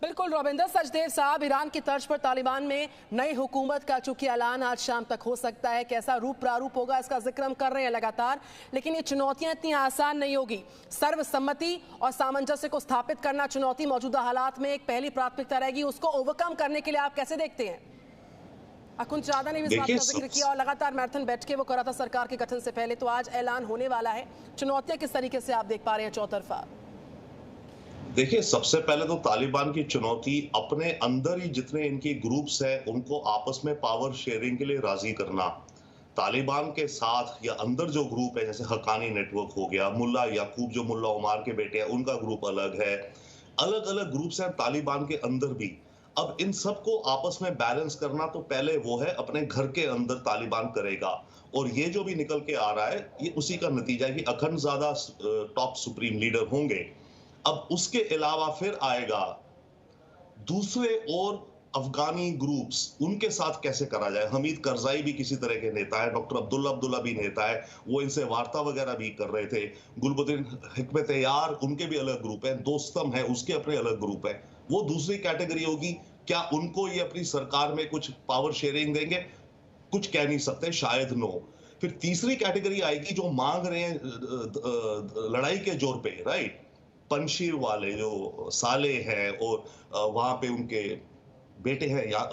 बिल्कुल रविंदर सचदेव साहब, ईरान की तर्ज पर तालिबान में नई हुकूमत का चूंकि ऐलान आज शाम तक हो सकता है, कैसा रूप प्रारूप होगा इसका जिक्र हम कर रहे हैं लगातार, लेकिन ये चुनौतियां इतनी आसान नहीं होगी। सर्वसम्मति और सामंजस्य को स्थापित करना चुनौती मौजूदा हालात में एक पहली प्राथमिकता रहेगी। उसको ओवरकम करने के लिए आप कैसे देखते हैं? अकुन चादा ने भी इस बात का जिक्र किया और लगातार मैराथन बैठ के वो करा था सरकार के गठन से पहले, तो आज ऐलान होने वाला है। चुनौतियां किस तरीके से आप देख पा रहे हैं चौतरफा? देखिए, सबसे पहले तो तालिबान की चुनौती अपने अंदर ही जितने इनकी ग्रुप्स हैं उनको आपस में पावर शेयरिंग के लिए राजी करना। तालिबान के साथ या अंदर जो ग्रुप है, जैसे हक्कानी नेटवर्क हो गया, मुल्ला याकूब जो मुल्ला उमार के बेटे हैं उनका ग्रुप अलग है, अलग अलग ग्रुप्स हैं तालिबान के अंदर भी। अब इन सबको आपस में बैलेंस करना तो पहले वो है अपने घर के अंदर तालिबान करेगा, और ये जो भी निकल के आ रहा है ये उसी का नतीजा है कि अखंडजादा टॉप सुप्रीम लीडर होंगे। अब उसके अलावा फिर आएगा दूसरे और अफगानी ग्रुप्स, उनके साथ कैसे करा जाए। हमीद करजाई भी किसी तरह के नेता है, डॉक्टर अब्दुल्ला भी नेता है, वो इनसे वार्ता वगैरह भी कर रहे थे। गुलबुद्दीन हिकमत यार, उनके भी अलग ग्रुप है। दोस्तम है, उसके अपने अलग ग्रुप है। वो दूसरी कैटेगरी होगी। क्या उनको ये अपनी सरकार में कुछ पावर शेयरिंग देंगे? कुछ कह नहीं सकते, शायद नो। फिर तीसरी कैटेगरी आएगी जो मांग रहे हैं लड़ाई के जोर पे, राइट, पंशीर वाले जो साले हैं और वहां पे उनके बेटे हैं या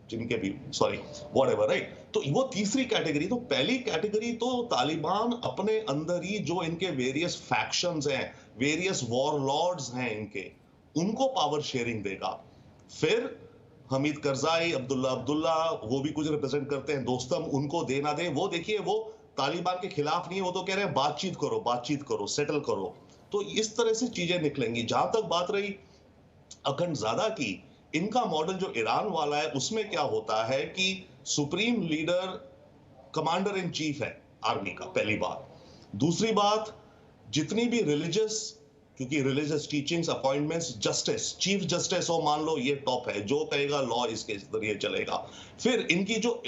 जिनके भी, सॉरी व्हाटएवर, राइट। तो वो तीसरी कैटेगरी। तो पहली कैटेगरी तो तालिबान अपने अंदर ही जो इनके वेरियस फैक्शंस हैं, वेरियस वॉरलॉर्ड्स हैं इनके, उनको पावर शेयरिंग देगा। फिर हमीद करजाई, अब्दुल्ला वो भी कुछ रिप्रेजेंट करते हैं, दोस्तम, उनको देना दे। वो देखिए, वो तालिबान के खिलाफ नहीं है, वो तो कह रहे हैं बातचीत करो, सेटल करो। तो इस तरह से चीजें निकलेंगी। जहां तक बात रही अखंडजादा की, इनका मॉडल जो ईरान वाला है उसमें क्या होता है कि supreme leader commander in chief है आर्मी का, पहली बात। दूसरी बात, जितनी भी रिलीजियस, क्योंकि religious teachings, appointments, justice, chief justice हो मान लो, ये टॉप है, जो कहेगा लॉ इसके जरिए चलेगा। फिर इनकी जो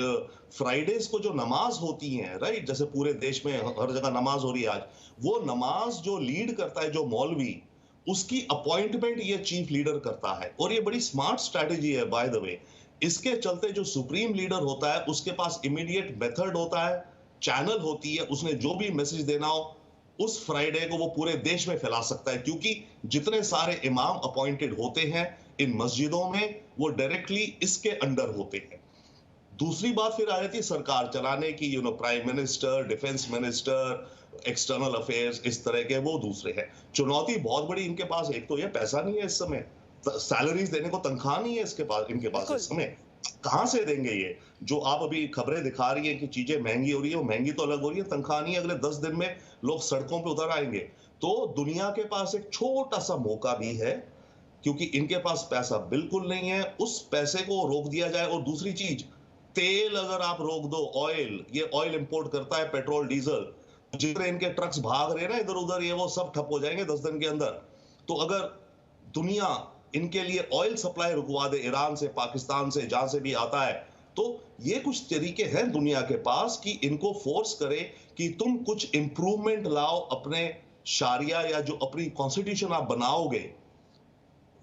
फ्राइडेज को जो नमाज होती है, राइट, जैसे पूरे देश में हर जगह नमाज हो रही है आज, वो नमाज जो लीड करता है जो मौलवी, उसकी अपॉइंटमेंट ये चीफ लीडर करता है। और ये बड़ी स्मार्ट स्ट्रैटेजी है बाय द वे। इसके चलते जो सुप्रीम लीडर होता है उसके पास इमीडिएट मेथड होता है, चैनल होती है, उसने जो भी मैसेज देना हो उस फ्राइडे को वो पूरे देश में फैला सकता है, क्योंकि जितने सारे इमाम अपॉइंटेड होते हैं इन मस्जिदों में वो डायरेक्टली इसके अंडर होते हैं। दूसरी बात फिर आ जाती है सरकार चलाने की, prime minister, defence minister, external affairs, इस तरह के वो दूसरे हैं। चुनौती बहुत बड़ी इनके पास, एक तो ये पैसा नहीं है इस समय, सैलरीज देने को तनख्वाह नहीं है इनके पास इस समय। कहां से देंगे ये? जो आप अभी खबरें दिखा रही है कि चीजें महंगी हो रही है, वो महंगी तो अलग हो रही है, तनख्वाह नहीं है। अगले 10 दिन में लोग सड़कों पे उतर आएंगे। तो दुनिया के पास एक छोटा सा मौका भी है, क्योंकि इनके पास पैसा बिल्कुल नहीं है, उस पैसे को रोक दिया जाए। और दूसरी चीज, तेल अगर आप रोक दो, ऑयल, ये ऑयल इंपोर्ट करता है, पेट्रोल, डीजल, जितने इनके ट्रक्स भाग रहे हैं ना इधर उधर, ये वो सब ठप हो जाएंगे 10 दिन के अंदर। तो अगर दुनिया इनके लिए ऑयल सप्लाई रुकवा दे, ईरान से, पाकिस्तान से, जहां से भी आता है, तो ये कुछ तरीके हैं दुनिया के पास कि इनको फोर्स करे कि तुम कुछ इंप्रूवमेंट लाओ अपने शारिया या जो अपनी कॉन्स्टिट्यूशन आप बनाओगे।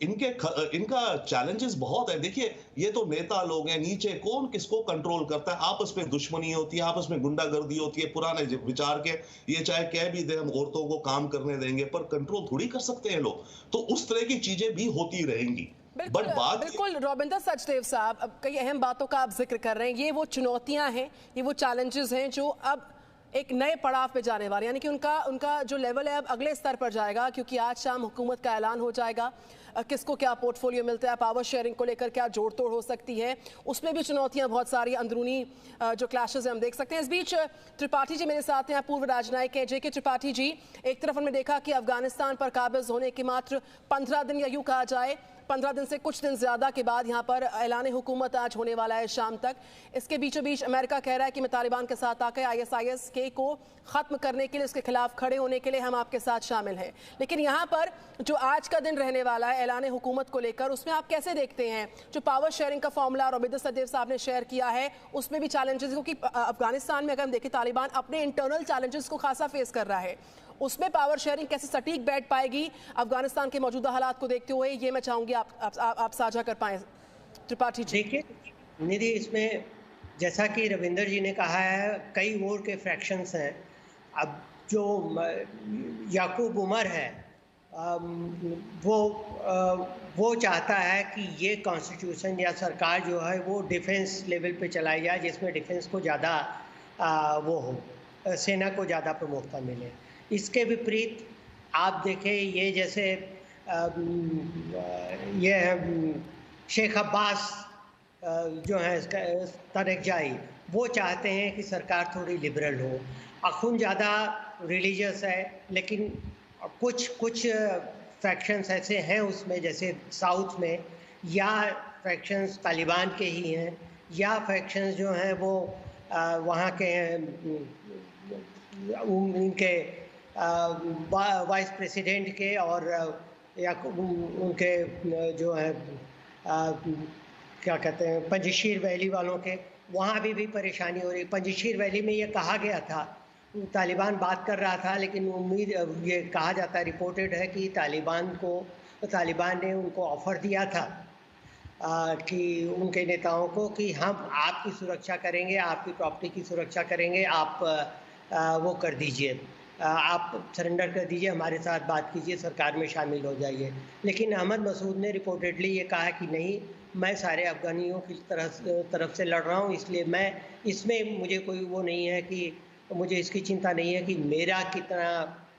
इनका चैलेंजेस बहुत है। देखिए, ये तो नेता लोग हैं, नीचे कौन किसको कंट्रोल करता है? आपस में दुश्मनी होती है, आपस में गुंडागर्दी होती है, पुराने विचार के। ये चाहे कह भी दे हम औरतों को काम करने देंगे, पर कंट्रोल थोड़ी कर सकते हैं लोग। तो उस तरह की चीजें भी होती रहेंगी। बिल्कुल रविंदर सचदेव साहब, अब कई अहम बातों का आप जिक्र कर रहे हैं। ये वो चुनौतियां हैं, ये वो चैलेंजेस हैं जो अब एक नए पड़ाव पे जाने वाले, यानी कि उनका जो लेवल है अब अगले स्तर पर जाएगा, क्योंकि आज शाम हुकूमत का ऐलान हो जाएगा। किसको क्या पोर्टफोलियो मिलता है, पावर शेयरिंग को लेकर क्या जोड़ तोड़ हो सकती है, उसमें भी चुनौतियां बहुत सारी, अंदरूनी जो क्लैशेस हैं हम देख सकते हैं। इस बीच त्रिपाठी जी मेरे साथ हैं, पूर्व राजनयिक हैं जेके त्रिपाठी जी। एक तरफ हमने देखा कि अफगानिस्तान पर काबिज होने के मात्र 15 दिन या यूं कहा जाए 15 दिन से कुछ दिन ज्यादा के बाद यहाँ पर ऐलान हुकूमत आज होने वाला है शाम तक। इसके बीचों बीच अमेरिका कह रहा है कि मैं तालिबान के साथ आकर ISIS के को खत्म करने के लिए, उसके खिलाफ खड़े होने के लिए हम आपके साथ शामिल हैं। लेकिन यहाँ पर जो आज का दिन रहने वाला है ऐलान हुकूमत को लेकर, उसमें आप कैसे देखते हैं जो पावर शेयरिंग का फॉर्मूला रविंदर सचदेव साहब ने शेयर किया है, उसमें भी चैलेंजेस, क्योंकि अफगानिस्तान में अगर हम देखें तालिबान अपने इंटरनल चैलेंजेस को खासा फेस कर रहा है। उसमें पावर शेयरिंग कैसे सटीक बैठ पाएगी अफगानिस्तान के मौजूदा हालात को देखते हुए, ये मैं चाहूंगी आप साझा कर पाएं त्रिपाठी जी। देखिए निधि, इसमें जैसा कि रविंदर जी ने कहा है, कई वोट के फ्रैक्शंस हैं। अब जो याकूब उमर है वो चाहता है कि ये कॉन्स्टिट्यूशन या सरकार जो है वो डिफेंस लेवल पे चलाई जाए, जिसमें डिफेंस को ज़्यादा वो हो, सेना को ज़्यादा प्रमुखता मिले। इसके विपरीत आप देखें, ये जैसे ये शेख अब्बास जो है तरेकजाई, वो चाहते हैं कि सरकार थोड़ी लिबरल हो। अखुन ज़्यादा रिलीजियस है, लेकिन कुछ फैक्शंस ऐसे हैं उसमें, जैसे साउथ में, या फैक्शंस तालिबान के ही हैं, या फैक्शंस जो हैं वो वहाँ के उनके वाइस प्रेसिडेंट के, और या उनके जो है क्या कहते हैं, पंजशीर वैली वालों के, वहाँ भी परेशानी हो रही। पंजशीर वैली में ये कहा गया था, तालिबान बात कर रहा था, लेकिन ये कहा जाता है, रिपोर्टेड है कि तालिबान ने उनको ऑफ़र दिया था कि उनके नेताओं को कि हम आपकी सुरक्षा करेंगे, आपकी प्रॉपर्टी की सुरक्षा करेंगे, आप वो कर दीजिए, आप सरेंडर कर दीजिए, हमारे साथ बात कीजिए, सरकार में शामिल हो जाइए। लेकिन अहमद मसूद ने रिपोर्टेडली ये कहा कि नहीं, मैं सारे अफ़गानियों की तरफ से लड़ रहा हूँ, इसलिए मैं इसमें मुझे कोई वो नहीं है कि मुझे इसकी चिंता नहीं है कि मेरा कितना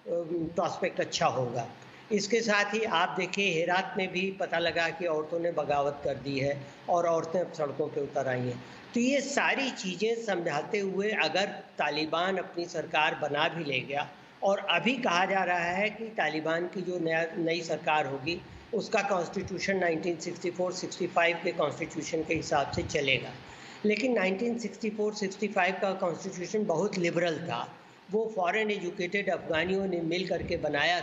प्रॉस्पेक्ट अच्छा होगा। इसके साथ ही आप देखिए, हेरात में भी पता लगा कि औरतों ने बगावत कर दी है और औरतें सड़कों पे उतर आई हैं। तो ये सारी चीज़ें समझाते हुए अगर तालिबान अपनी सरकार बना भी ले गया, और अभी कहा जा रहा है कि तालिबान की जो नई सरकार होगी उसका कॉन्स्टिट्यूशन 1964-65 के कॉन्स्टिट्यूशन के हिसाब से चलेगा, लेकिन 1964-65 का कॉन्स्टिट्यूशन बहुत लिबरल था। वो फॉरेन एजुकेटेड अफ़गानियों ने मिल करके बनाया